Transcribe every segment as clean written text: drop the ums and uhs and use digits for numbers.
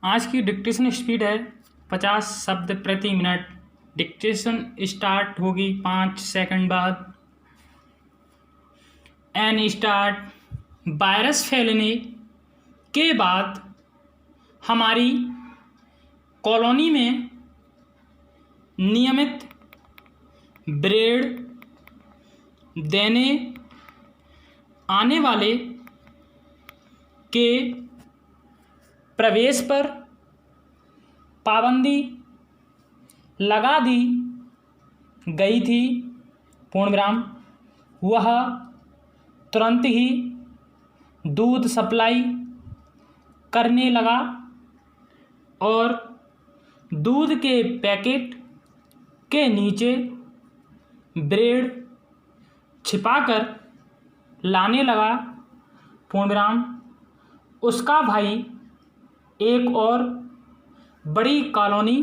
आज की dictation speed है 50 शब्द प्रति मिनट। डिक्टेशन स्टार्ट होगी 5 सेकंड बाद। N start. वायरस फैलने के बाद हमारी कॉलोनी में नियमित ब्रेड देने आने वाले के प्रवेश पर पाबंदी लगा दी गई थी। पूर्णविराम। वह तुरंत ही दूध सप्लाई करने लगा और दूध के पैकेट के नीचे ब्रेड छिपाकर लाने लगा। पूर्णविराम। उसका भाई एक और बड़ी कॉलोनी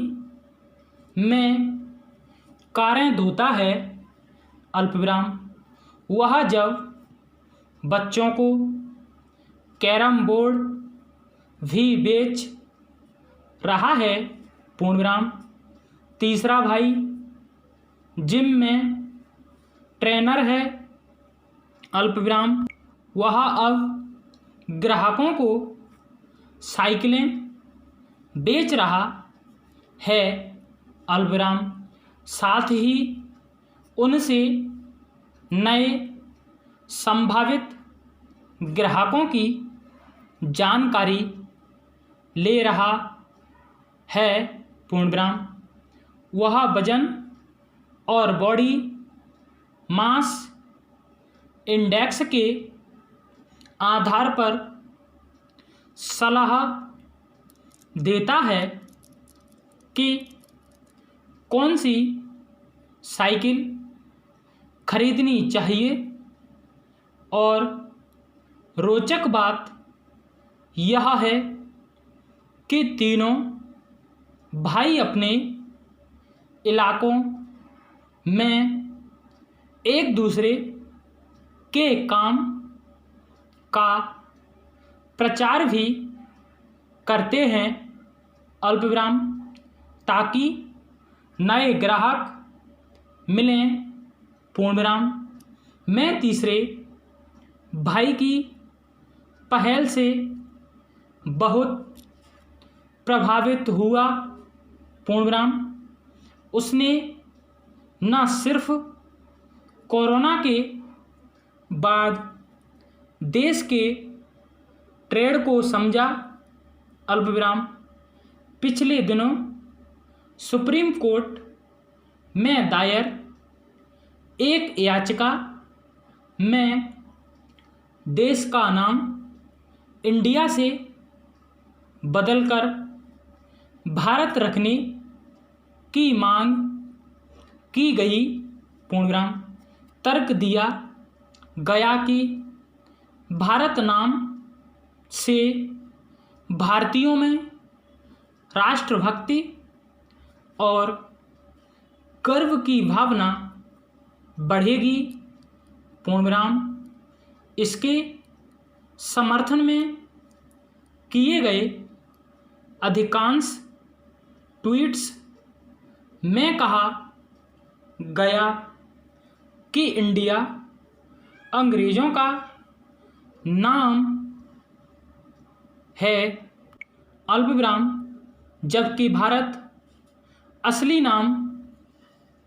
में कारें धोता है। अल्पविराम। वह जब बच्चों को कैरम बोर्ड भी बेच रहा है। पूर्णविराम। तीसरा भाई जिम में ट्रेनर है। अल्पविराम। वह अब ग्राहकों को साइकिलें बेच रहा है। अल्पविराम। साथ ही उनसे नए संभावित ग्राहकों की जानकारी ले रहा है। पूर्णविराम। वह वजन और बॉडी मास इंडेक्स के आधार पर सलाह देता है कि कौन सी साइकिल खरीदनी चाहिए। और रोचक बात यह है कि तीनों भाई अपने इलाकों में एक दूसरे के काम का प्रचार भी करते हैं। अल्पविराम। ताकि नए ग्राहक मिलें। पूर्णविराम। मैं तीसरे भाई की पहल से बहुत प्रभावित हुआ। पूर्णविराम। उसने न सिर्फ कोरोना के बाद देश के ट्रेड को समझा। अल्पविराम। पिछले दिनों सुप्रीम कोर्ट में दायर एक याचिका में देश का नाम इंडिया से बदलकर भारत रखने की मांग की गई। पूर्णविराम। तर्क दिया गया कि भारत नाम से भारतीयों में राष्ट्रभक्ति और गर्व की भावना बढ़ेगी। पूर्णविराम। इसके समर्थन में किए गए अधिकांश ट्वीट्स में कहा गया कि इंडिया अंग्रेजों का नाम है। अल्पविराम। जबकि भारत असली नाम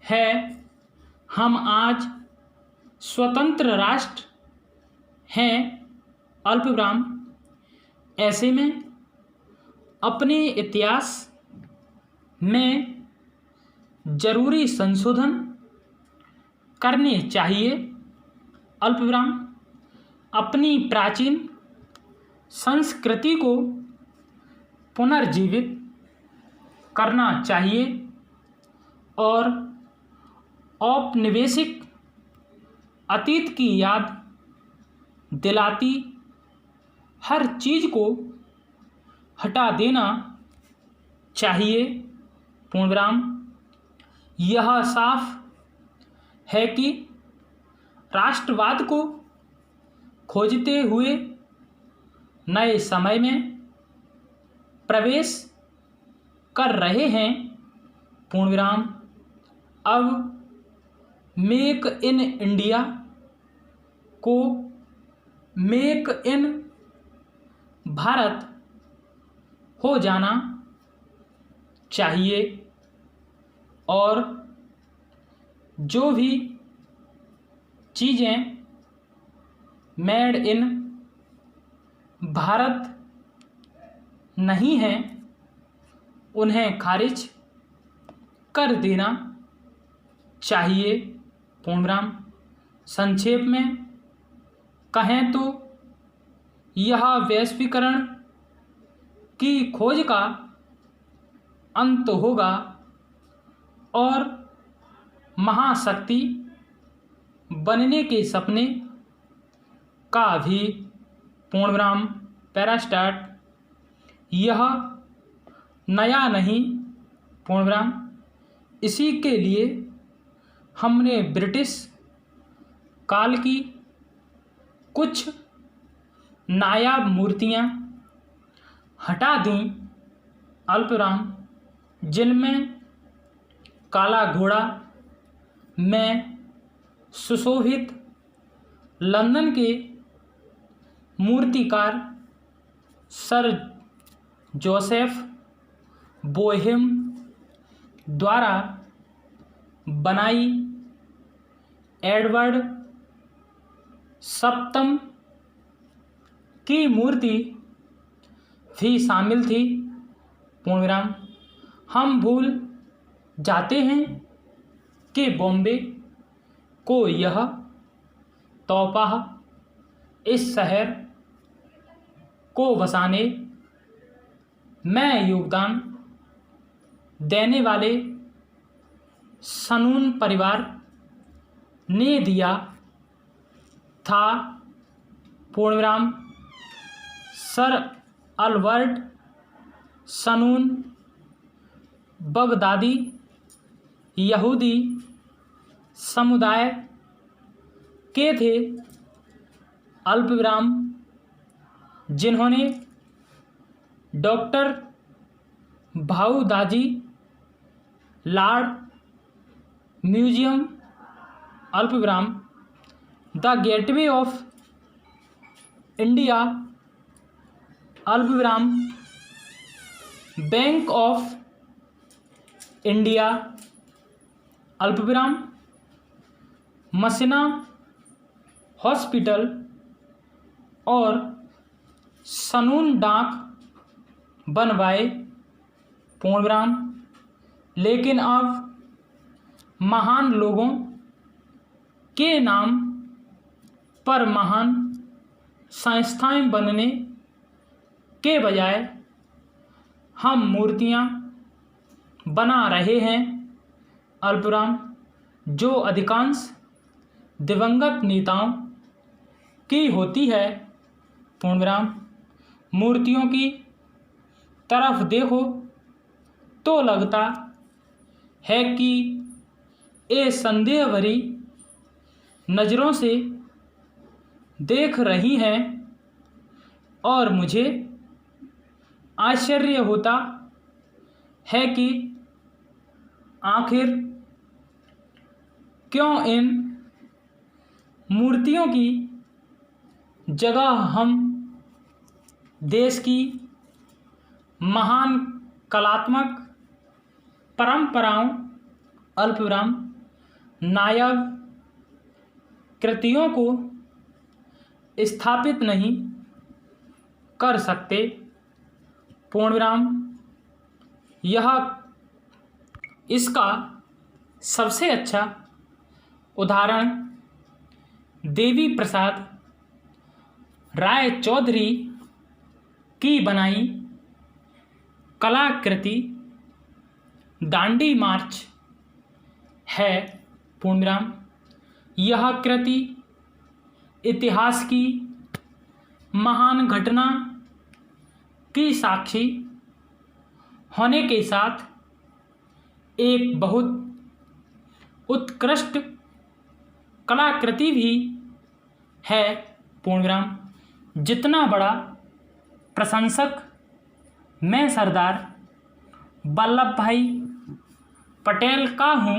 है। हम आज स्वतंत्र राष्ट्र हैं। अल्पविराम। ऐसे में अपने इतिहास में जरूरी संशोधन करने चाहिए। अल्पविराम। अपनी प्राचीन संस्कृति को पुनर्जीवित करना चाहिए और औपनिवेशिक अतीत की याद दिलाती हर चीज़ को हटा देना चाहिए। पूर्णविराम। यह साफ है कि राष्ट्रवाद को खोजते हुए नए समय में प्रवेश कर रहे हैं पूर्ण विराम। अब मेक इन इंडिया को मेक इन भारत हो जाना चाहिए और जो भी चीज़ें मेड इन भारत नहीं हैं उन्हें खारिज कर देना चाहिए पूर्ण विराम। संक्षेप में कहें तो यह वैश्वीकरण की खोज का अंत होगा और महाशक्ति बनने के सपने का भी पूर्ण विराम। Para start. यह नया नहीं पूर्ण विराम। इसी के लिए हमने ब्रिटिश काल की कुछ नायाब मूर्तियाँ हटा दीं अल्पविराम, जिनमें काला घोड़ा में सुशोभित लंदन के मूर्तिकार सर जोसेफ बोहेम द्वारा बनाई एडवर्ड सप्तम की मूर्ति भी शामिल थी पूर्ण विराम। हम भूल जाते हैं कि बॉम्बे को यह तोहफा इस शहर को बसाने में योगदान देने वाले सनून परिवार ने दिया था पूर्ण विराम। सर अल्बर्ट सनून बगदादी यहूदी समुदाय के थे अल्पविराम, जिन्होंने डॉक्टर भाऊदाजी लॉर्ड म्यूजियम अल्पविराम, द गेटवे ऑफ इंडिया अल्पविराम, बैंक ऑफ इंडिया अल्पविराम, मसीना हॉस्पिटल और सनून डाक बनवाए पूर्ण विराम। लेकिन अब महान लोगों के नाम पर महान संस्थाएं बनने के बजाय हम मूर्तियां बना रहे हैं अल्पविराम, जो अधिकांश दिवंगत नेताओं की होती है पूर्ण विराम। मूर्तियों की तरफ देखो तो लगता है कि ये संदेह भरी नज़रों से देख रही हैं और मुझे आश्चर्य होता है कि आखिर क्यों इन मूर्तियों की जगह हम देश की महान कलात्मक परंपराओं अल्पविराम नायब कृतियों को स्थापित नहीं कर सकते पूर्ण विराम। यह इसका सबसे अच्छा उदाहरण देवी प्रसाद राय चौधरी की बनाई कलाकृति दांडी मार्च है पूर्ण विराम। यह कृति इतिहास की महान घटना की साक्षी होने के साथ एक बहुत उत्कृष्ट कलाकृति भी है पूर्ण विराम। जितना बड़ा प्रशंसक मैं सरदार वल्लभ भाई पटेल का हूँ,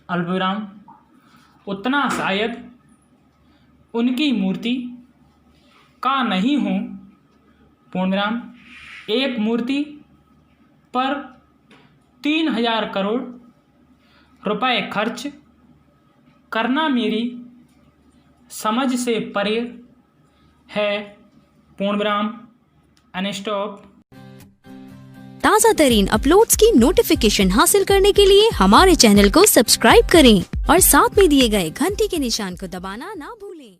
अल्पविराम, उतना शायद उनकी मूर्ति का नहीं हूँ, पूर्णविराम। एक मूर्ति पर 3000 करोड़ रुपए खर्च करना मेरी समझ से परे है, पूर्णविराम। अनस्टॉप। ताज़ा तरीन अपलोड्स की नोटिफिकेशन हासिल करने के लिए हमारे चैनल को सब्सक्राइब करें और साथ में दिए गए घंटी के निशान को दबाना ना भूलें।